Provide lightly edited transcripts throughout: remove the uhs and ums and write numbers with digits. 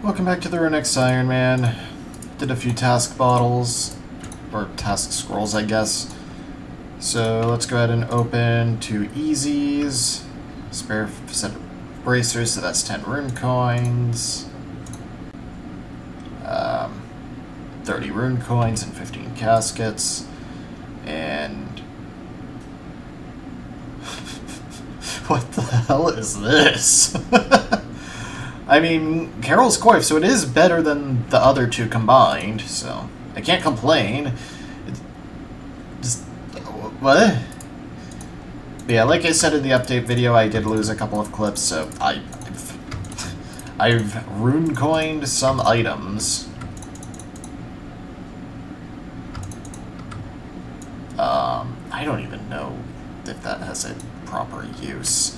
Welcome back to the Runex Ironman. Did a few task bottles, or task scrolls, I guess. So let's go ahead and open 2 easies. Spare set of bracers, so that's 10 rune coins. 30 rune coins and 15 caskets. And... what the hell is this? I mean, Carol's Coif, so it is better than the other 2 combined, so I can't complain. Just, what? Yeah, like I said in the update video, I did lose a couple of clips, so I've rune coined some items. I don't even know if that has a proper use.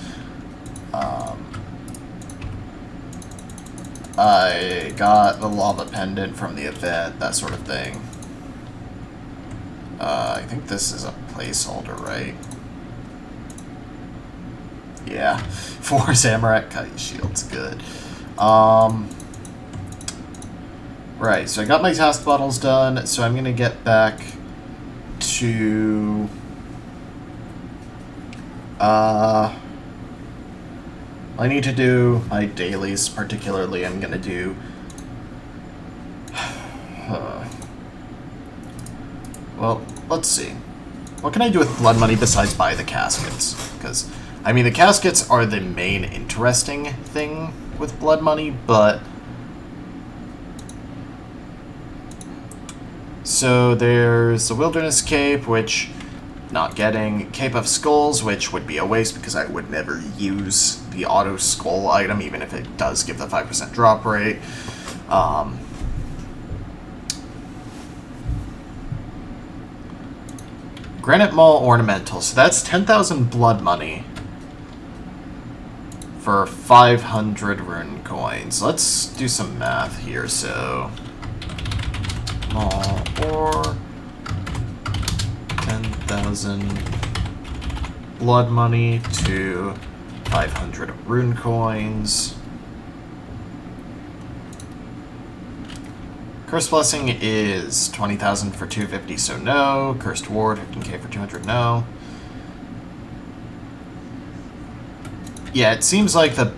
I got the lava pendant from the event, that sort of thing. I think this is a placeholder, right? Yeah, 4 Zamorak Kite Shield's good. Right, so I got my task bottles done, so I'm gonna get back to... I need to do my dailies, particularly I'm gonna do... well, let's see. What can I do with blood money besides buy the caskets? Because, I mean, the caskets are the main interesting thing with blood money, but... so there's the Wilderness Cape, which... not getting. Cape of Skulls, which would be a waste because I would never use the auto skull item, even if it does give the 5% drop rate. Granite Mall Ornamental. So that's 10,000 blood money for 500 rune coins. Let's do some math here. So, Mall or 10,000 blood money to 500 rune coins. Cursed Blessing is 20,000 for 250, so no. Cursed Ward, 15k for 200, no. Yeah, it seems like the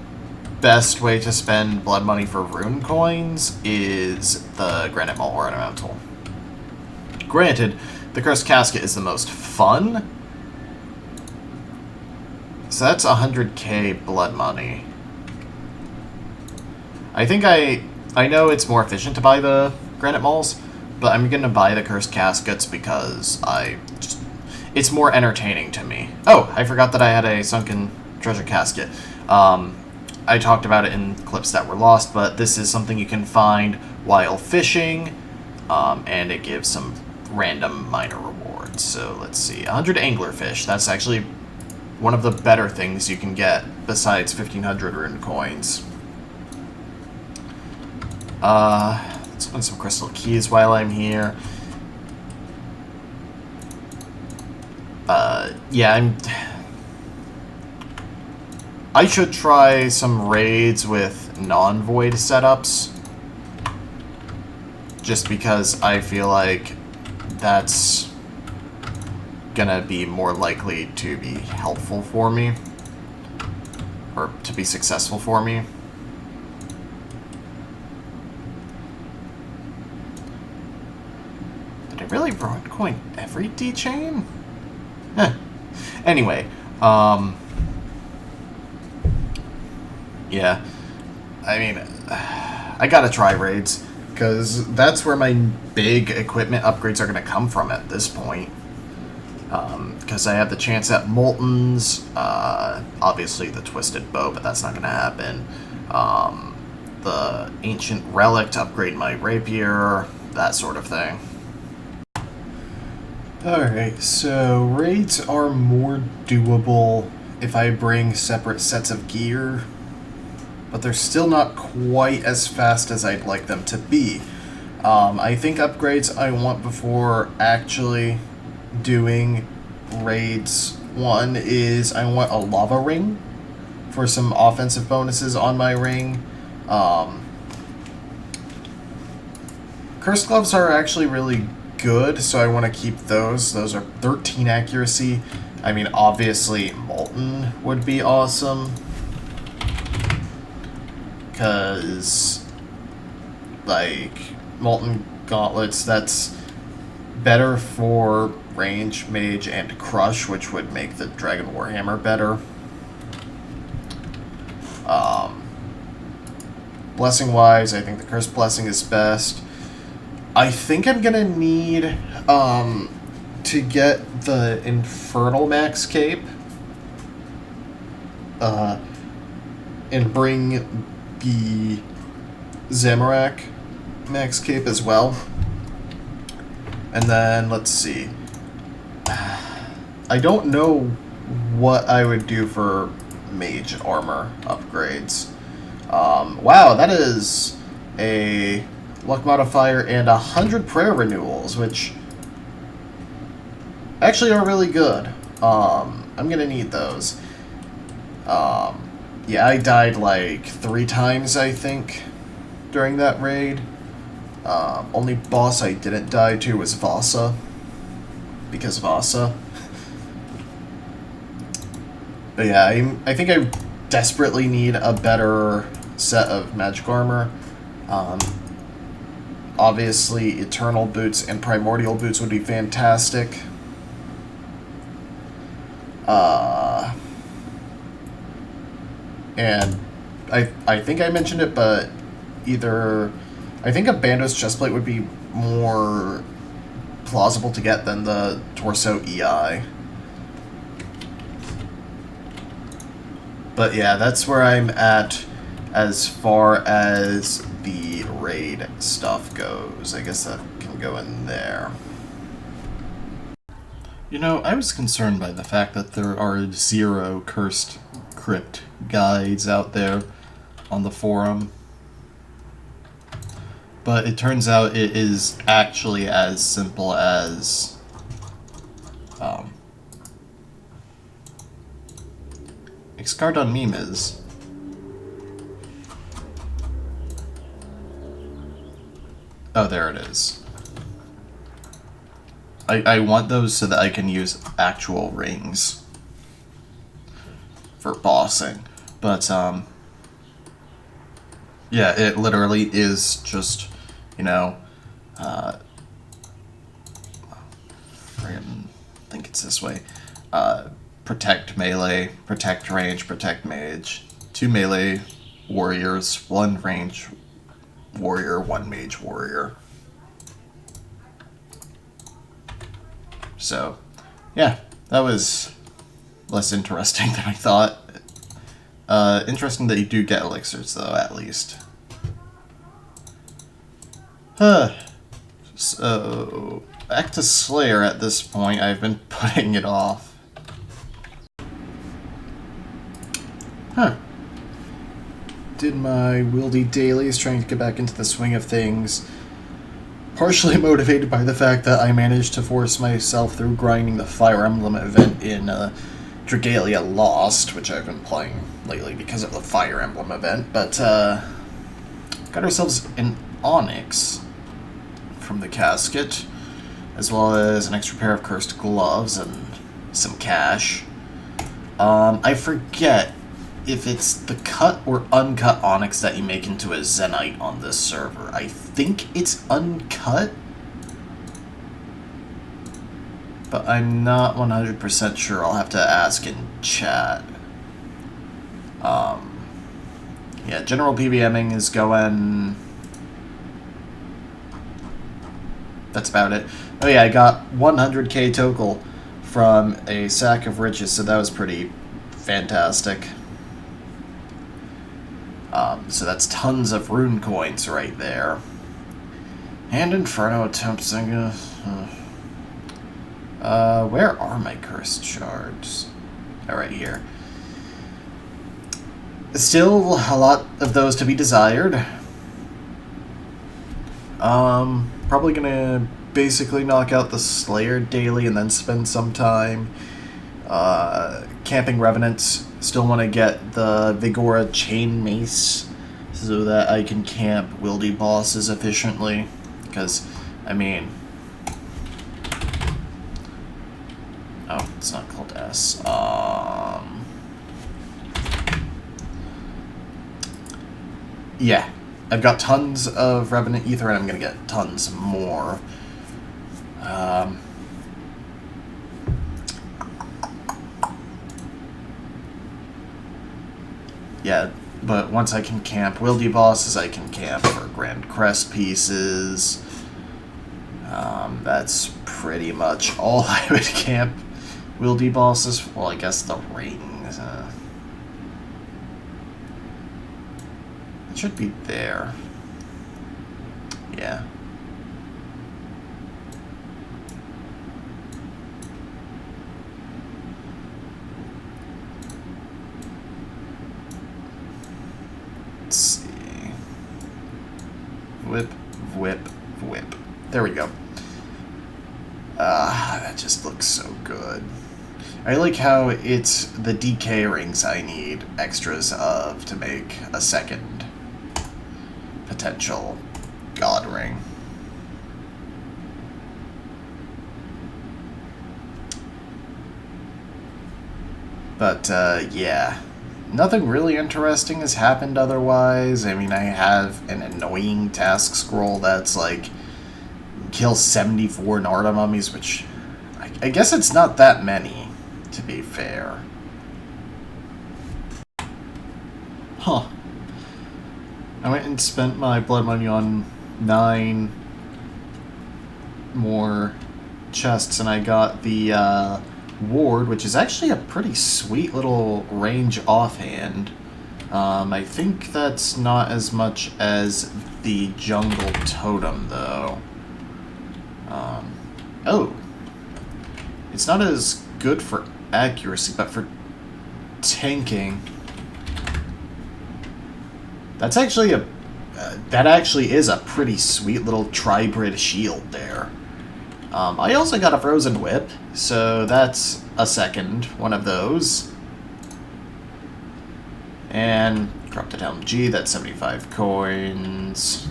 best way to spend blood money for rune coins is the Granite Mall Ornamental. Granted, the Cursed Casket is the most fun. So that's 100k blood money. I think I know it's more efficient to buy the Granite Malls, but I'm going to buy the Cursed Caskets because it's more entertaining to me. Oh, I forgot that I had a Sunken Treasure Casket. I talked about it in clips that were lost, but this is something you can find while fishing, and it gives some random minor rewards. So let's see, 100 anglerfish. That's actually one of the better things you can get besides 1500 rune coins. Let's open some crystal keys while I'm here. Yeah, I should try some raids with non-void setups, just because I feel like that's gonna be more likely to be helpful for me, or to be successful for me. Did I really rune coin every D-chain? Anyway, yeah, I mean, I gotta try raids, because that's where my big equipment upgrades are going to come from at this point. Because I have the chance at Moltons, obviously the Twisted Bow, but that's not going to happen. The Ancient Relic to upgrade my Rapier, that sort of thing. Alright, so raids are more doable if I bring separate sets of gear, but they're still not quite as fast as I'd like them to be. I think upgrades I want before actually doing raids. One is I want a lava ring for some offensive bonuses on my ring. Cursed Gloves are actually really good, so I want to keep those. Those are 13 accuracy. I mean, obviously, Molten would be awesome. Because, like, Molten Gauntlets, that's better for range, mage, and crush, which would make the Dragon Warhammer better. Blessing-wise, I think the Cursed Blessing is best. I think I'm gonna need to get the Infernal Max Cape and bring the Zamorak Max Cape as well. And then, let's see. I don't know what I would do for mage armor upgrades. Wow, that is a luck modifier and 100 prayer renewals, which actually are really good. I'm gonna need those. Yeah, I died like 3 times, I think, during that raid. Only boss I didn't die to was Vasa, because Vasa. But yeah, I think I desperately need a better set of magic armor. Obviously, Eternal Boots and Primordial Boots would be fantastic. And I think I mentioned it, but I think a Bandos chestplate would be more plausible to get than the Torso EI. But yeah, that's where I'm at as far as the raid stuff goes. I guess that can go in there. You know, I was concerned by the fact that there are 0 cursed crypt guides out there on the forum. But it turns out it is actually as simple as Excard on Meme is. Oh, there it is. I want those so that I can use actual rings for bossing. But, yeah, it literally is just, you know, I think it's this way. Protect melee, protect range, protect mage. 2 melee warriors, 1 range warrior, 1 mage warrior. So, yeah, that was less interesting than I thought. Interesting that you do get elixirs, though, at least. So, back to Slayer at this point. I've been putting it off. Did my wieldy dailies, trying to get back into the swing of things. Partially motivated by the fact that I managed to force myself through grinding the Fire Emblem event in Dragalia Lost, which I've been playing lately because of the Fire Emblem event, but got ourselves an Onyx from the casket, as well as an extra pair of cursed gloves and some cash. I forget if it's the cut or uncut Onyx that you make into a Zenite on this server. I think it's uncut, but I'm not 100% sure. I'll have to ask in chat. Yeah, general PBMing is going... That's about it. Oh yeah, I got 100k Tokel from a Sack of Riches, so that was pretty fantastic. So that's tons of rune coins right there. And Inferno attempts, I guess. Where are my cursed shards? Oh, right here. Still a lot of those to be desired. Probably gonna basically knock out the Slayer daily and then spend some time camping Revenants. Still want to get the Vigora Chain Mace so that I can camp Wildy bosses efficiently. Because, I mean... Oh, it's not called S. Yeah. I've got tons of Revenant Ether, and I'm going to get tons more. Yeah, but once I can camp Wildy bosses, I can camp for Grand Crest pieces. That's pretty much all I would camp Wildy bosses. Well, I guess the rings. It should be there. Yeah. Let's see. Whip, whip, whip. There we go. That just looks so good. I like how it's the DK rings I need extras of to make a second potential god ring. But, yeah. Nothing really interesting has happened otherwise. I mean, I have an annoying task scroll that's like, kill 74 Narda mummies, which I guess it's not that many, to be fair. Huh. I went and spent my blood money on 9 more chests, and I got the ward, which is actually a pretty sweet little range offhand. I think that's not as much as the jungle totem, though. Oh. It's not as good for accuracy, but for tanking. That's actually that actually is a pretty sweet little tribrid shield there. I also got a frozen whip, so that's a second one of those. And corrupted helm G, that's 75 coins.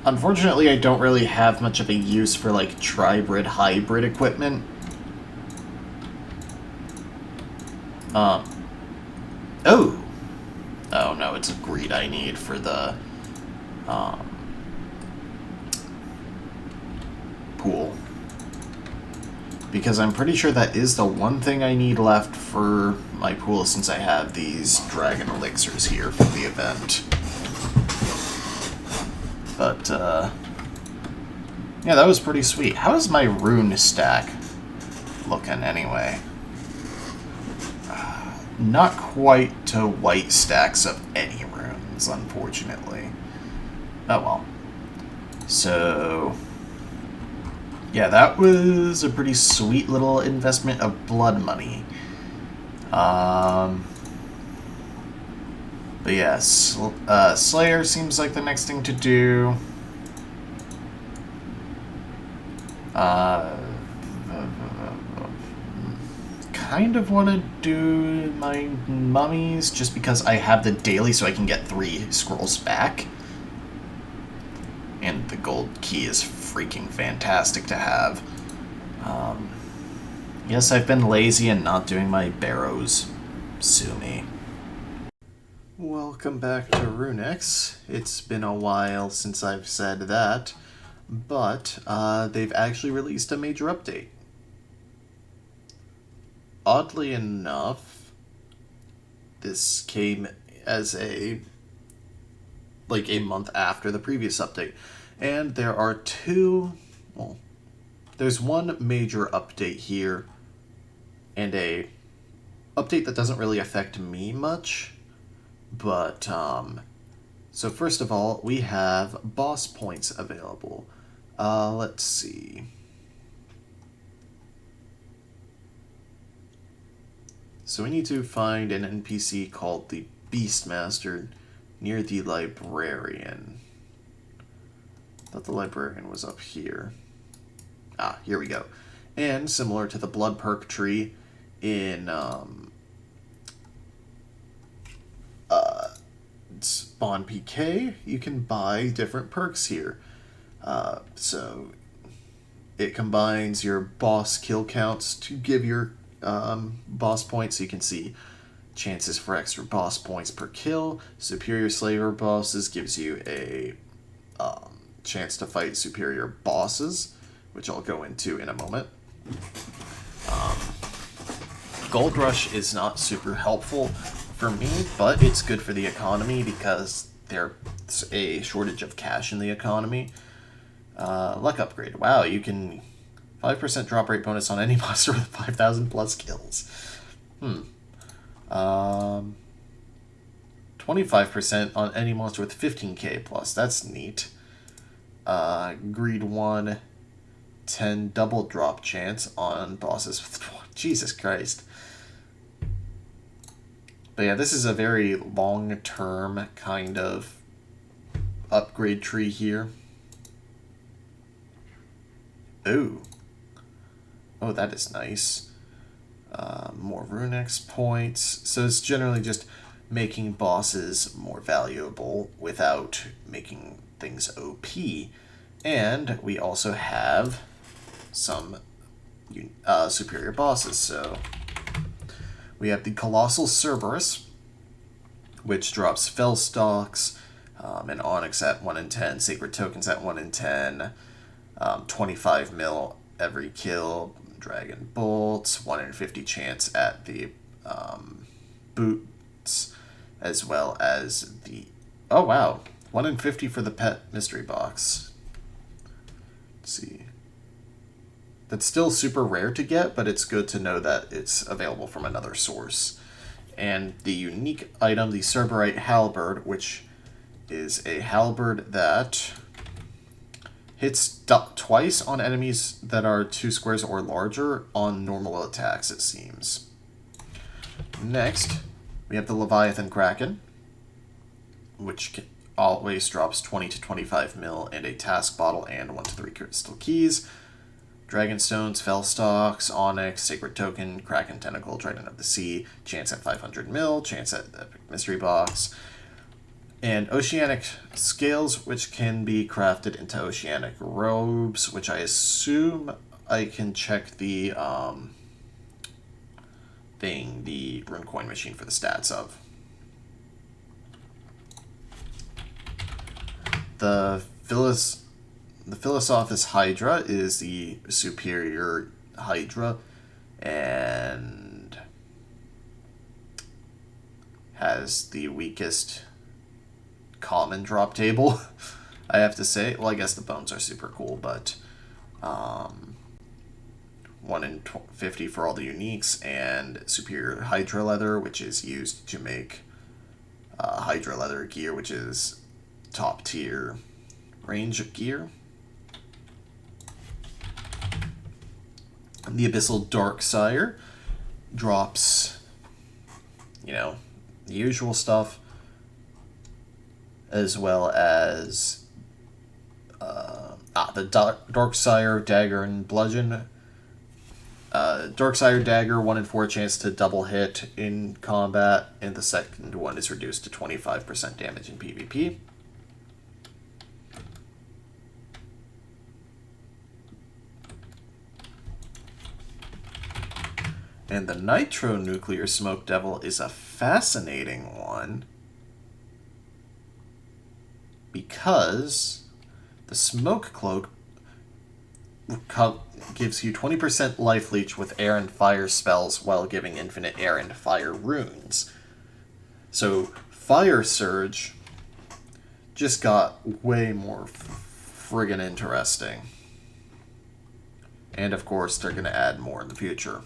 Unfortunately, I don't really have much of a use for, like, tribrid hybrid equipment. Oh. Oh, no, it's a greed I need for the, pool. Because I'm pretty sure that is the one thing I need left for my pool, since I have these dragon elixirs here for the event. But, yeah, that was pretty sweet. How is my rune stack looking, anyway? Not quite to white stacks of any runes, unfortunately. Oh, well. So, yeah, that was a pretty sweet little investment of blood money. But yes, Slayer seems like the next thing to do. Kind of want to do my mummies just because I have the daily, so I can get 3 scrolls back. And the gold key is freaking fantastic to have. Yes, I've been lazy and not doing my barrows. Sue me. Welcome back to Runex. It's been a while since I've said that, but they've actually released a major update. Oddly enough, this came as a month after the previous update, and there are there's one major update here, and a update that doesn't really affect me much. But, so first of all, we have boss points available. Let's see. So we need to find an NPC called the Beastmaster near the Librarian. I thought the Librarian was up here. Ah, here we go. And similar to the Blood Perk tree in, spawn PK, you can buy different perks here. So it combines your boss kill counts to give your boss points, so you can see chances for extra boss points per kill. Superior Slaver bosses gives you a chance to fight superior bosses, which I'll go into in a moment. Gold Rush is not super helpful for me, but it's good for the economy because there's a shortage of cash in the economy. Luck Upgrade. Wow, you can 5% drop rate bonus on any monster with 5,000 plus kills. 25% on any monster with 15k plus. That's neat. Greed 1, 10 double drop chance on bosses with Jesus Christ. But yeah, this is a very long-term kind of upgrade tree here. Ooh. Oh, that is nice. More Runex points. So it's generally just making bosses more valuable without making things OP. And we also have some superior bosses. So we have the Colossal Cerberus, which drops Fell Stalks, and Onyx at 1 in 10, Sacred Tokens at 1 in 10, 25 mil every kill, Dragon Bolts, 1 in 50 chance at the boots, as well as the... Oh, wow. 1 in 50 for the Pet Mystery Box. Let's see. That's still super rare to get, but it's good to know that it's available from another source. And the unique item, the Cerberite Halberd, which is a halberd that hits twice on enemies that are 2 squares or larger on normal attacks, it seems. Next, we have the Leviathan Kraken, which always drops 20 to 25 mil and a task bottle and 1 to 3 crystal keys. Dragonstones, Fellstalks, Onyx, Sacred Token, Kraken Tentacle, Trident of the Sea, chance at 500 mil, chance at Epic Mystery Box, and Oceanic Scales, which can be crafted into Oceanic Robes, which I assume I can check the the Runecoin machine for the stats of. The Philosophus Hydra is the superior Hydra and has the weakest common drop table, I have to say. Well, I guess the bones are super cool, but 1 in 50 for all the uniques, and superior Hydra leather, which is used to make Hydra leather gear, which is top tier range gear. The Abyssal Darksire drops, the usual stuff, as well as the Darksire Dagger and Bludgeon. Darksire Dagger, 1 in 4 chance to double hit in combat, and the second one is reduced to 25% damage in PvP. And the Nitro Nuclear Smoke Devil is a fascinating one because the Smoke Cloak gives you 20% life leech with air and fire spells while giving infinite air and fire runes. So Fire Surge just got way more friggin' interesting. And of course, they're going to add more in the future.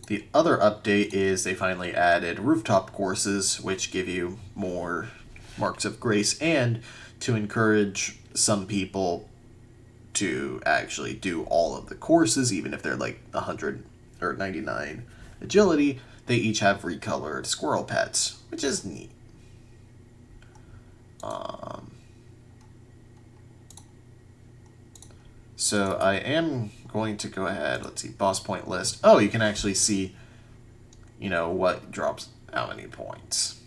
The other update is they finally added rooftop courses, which give you more marks of grace, and to encourage some people to actually do all of the courses, even if they're like 100 or 99 agility, they each have recolored squirrel pets, which is neat. So I am going to go ahead, let's see, boss point list. Oh, you can actually see, what drops how many points.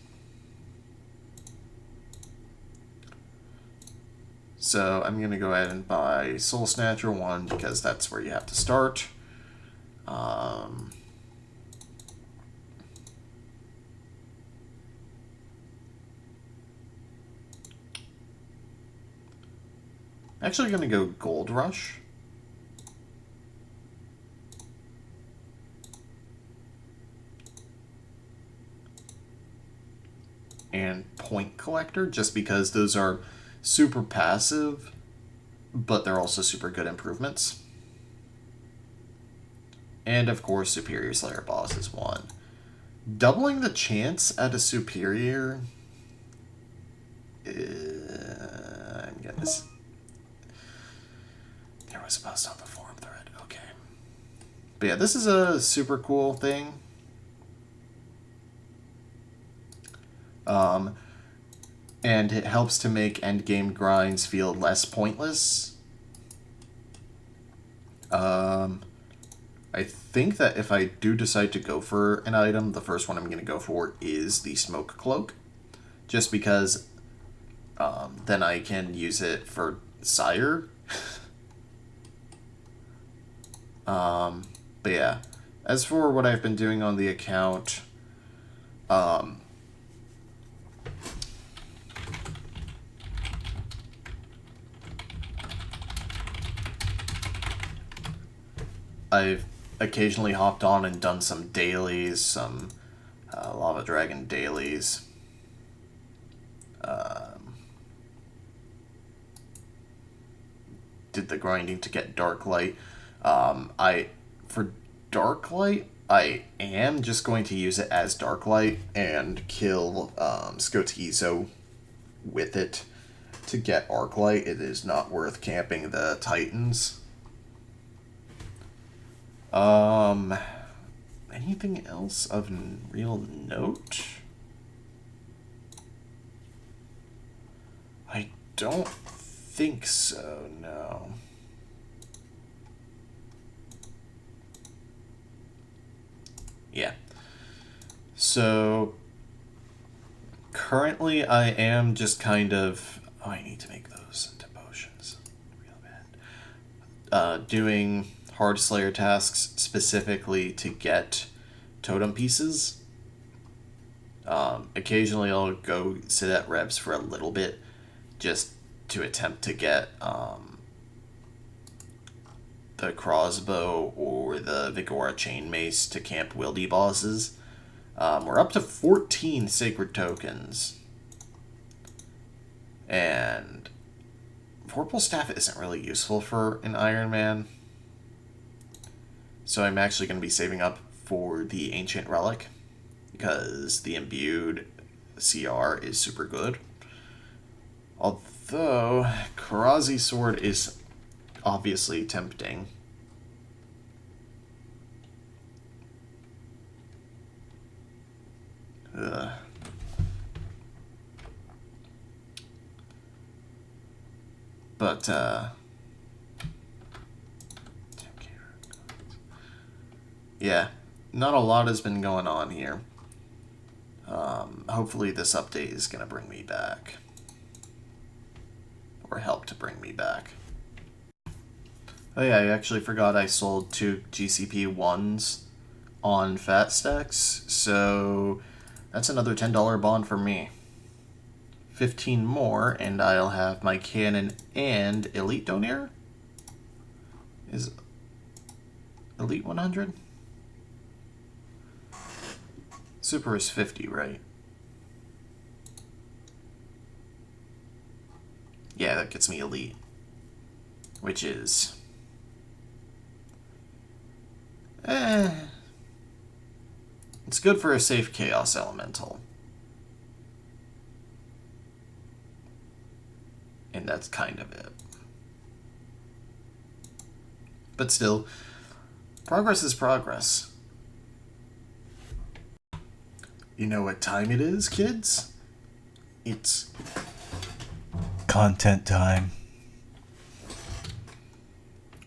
So I'm going to go ahead and buy Soul Snatcher 1 because that's where you have to start. Actually going to go Gold Rush. And Point Collector, just because those are super passive, but they're also super good improvements. And of course, Superior Slayer boss is 1. Doubling the chance at a Superior... I'm getting this... There was a post on the forum thread, okay. But yeah, this is a super cool thing. And it helps to make endgame grinds feel less pointless. I think that if I do decide to go for an item, the first one I'm going to go for is the Smoke Cloak. Just because then I can use it for Sire. But yeah, as for what I've been doing on the account, I've occasionally hopped on and done some dailies, some Lava Dragon dailies. Did the grinding to get Dark Light. For Dark Light, I am just going to use it as Dark Light and kill Skotizo with it to get Arc Light. It is not worth camping the Titans. Anything else of real note? I don't think so, no. Yeah. So, currently I am just kind of... Oh, I need to make those into potions. Real bad. Doing hard Slayer tasks specifically to get totem pieces. Occasionally I'll go sit at reps for a little bit just to attempt to get the crossbow or the Vigora chain mace to camp wildy bosses. We're up to 14 sacred tokens. And Vorpal Staff isn't really useful for an Ironman. So I'm actually going to be saving up for the Ancient Relic, because the Imbued CR is super good. Although, Karazi Sword is obviously tempting. Ugh. But, yeah, not a lot has been going on here. Hopefully this update is going to bring me back. Or help to bring me back. Oh yeah, I actually forgot I sold 2 GCP 1s on Fat Stacks, so that's another $10 bond for me. 15 more, and I'll have my Cannon and Elite Donair? Is Elite 100? Super is 50, right? Yeah, that gets me Elite. Which is... It's good for a safe Chaos Elemental. And that's kind of it. But still, progress is progress. You know what time it is, kids? It's content time.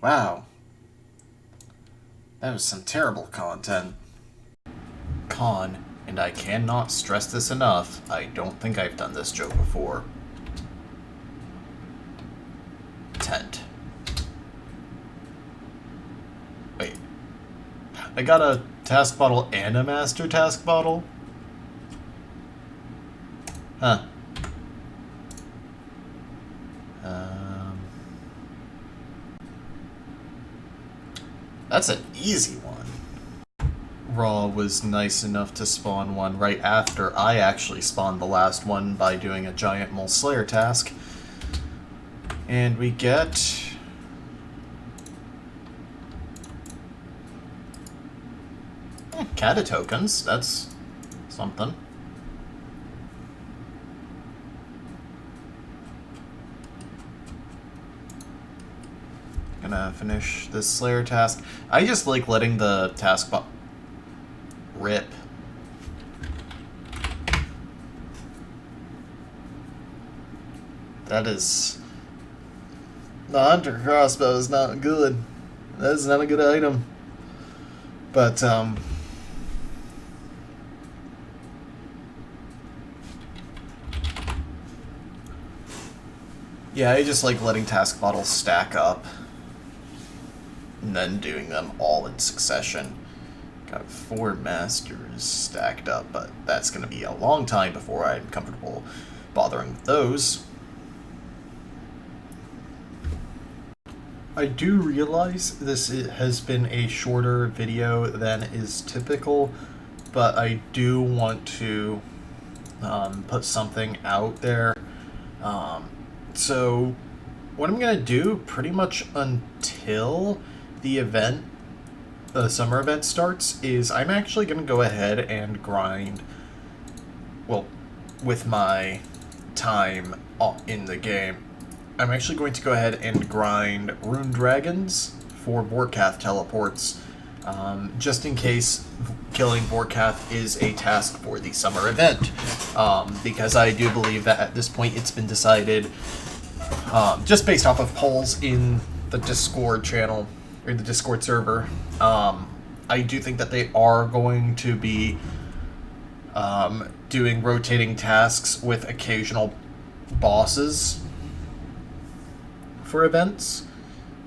Wow. That was some terrible content. Con, and I cannot stress this enough, I don't think I've done this joke before. content. Wait. I got a task bottle and a master task bottle? Huh. That's an easy one. Raw was nice enough to spawn one right after I actually spawned the last one by doing a giant mole slayer task. And we get... Kata tokens, that's something. Gonna finish this Slayer task. I just like letting the task rip. That is... The Hunter crossbow is not good. That is not a good item. But, yeah, I just like letting task bottles stack up. And then doing them all in succession. Got 4 masters stacked up, but that's going to be a long time before I'm comfortable bothering with those. I do realize this has been a shorter video than is typical, but I do want to put something out there. So what I'm going to do pretty much until the summer event starts, is I'm actually going to go ahead and grind, well, with my time in the game, I'm actually going to go ahead and grind rune dragons for Vorkath teleports, just in case killing Vorkath is a task for the summer event, because I do believe that at this point it's been decided, just based off of polls in the Discord channel, or the Discord server, I do think that they are going to be doing rotating tasks with occasional bosses for events.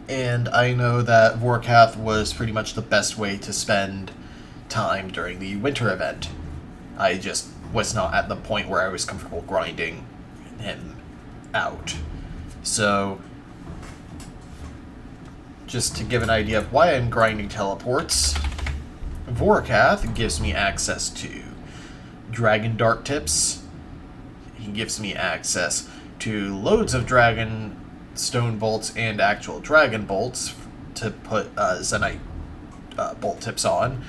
And I know that Vorkath was pretty much the best way to spend time during the winter event. I just was not at the point where I was comfortable grinding him out. So, just to give an idea of why I'm grinding teleports, Vorkath gives me access to Dragon Dart tips. He gives me access to loads of Dragon Stone bolts and actual Dragon bolts to put Zenite bolt tips on.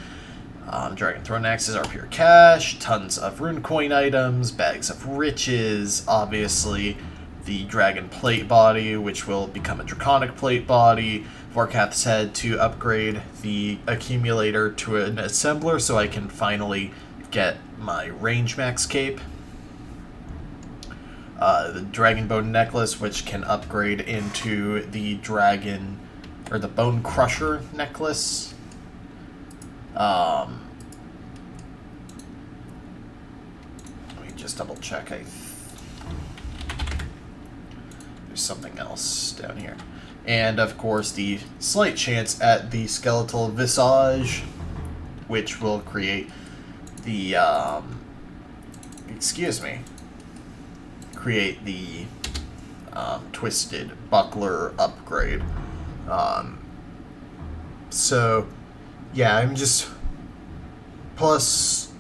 Dragon Throne Axes are pure cash, tons of rune coin items, bags of riches, obviously the Dragon Plate Body, which will become a Draconic Plate Body. Vorkath's Head to upgrade the accumulator to an assembler so I can finally get my range max cape. The Dragon Bone Necklace, which can upgrade into the Dragon, or the Bone Crusher Necklace. Let me just double check. There's something else down here. And, of course, the slight chance at the Skeletal Visage, which will create the, create the Twisted Buckler upgrade. So, yeah, I'm just... Plus,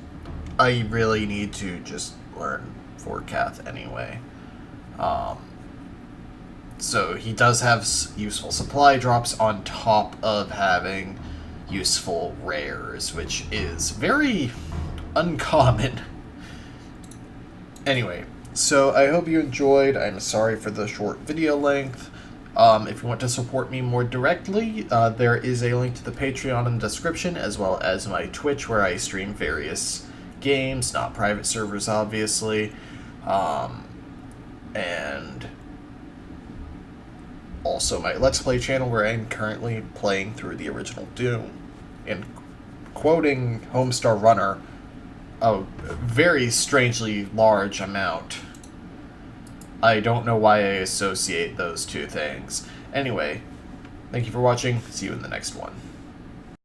I really need to just learn Vorkath anyway. So he does have useful supply drops on top of having useful rares, which is very uncommon. Anyway, so I hope you enjoyed. I'm sorry for the short video length. If you want to support me more directly, there is a link to the Patreon in the description, as well as my Twitch, where I stream various games, not private servers, obviously. And also my Let's Play channel, where I'm currently playing through the original Doom. And quoting Homestar Runner, a very strangely large amount. I don't know why I associate those two things. Anyway, thank you for watching. See you in the next one.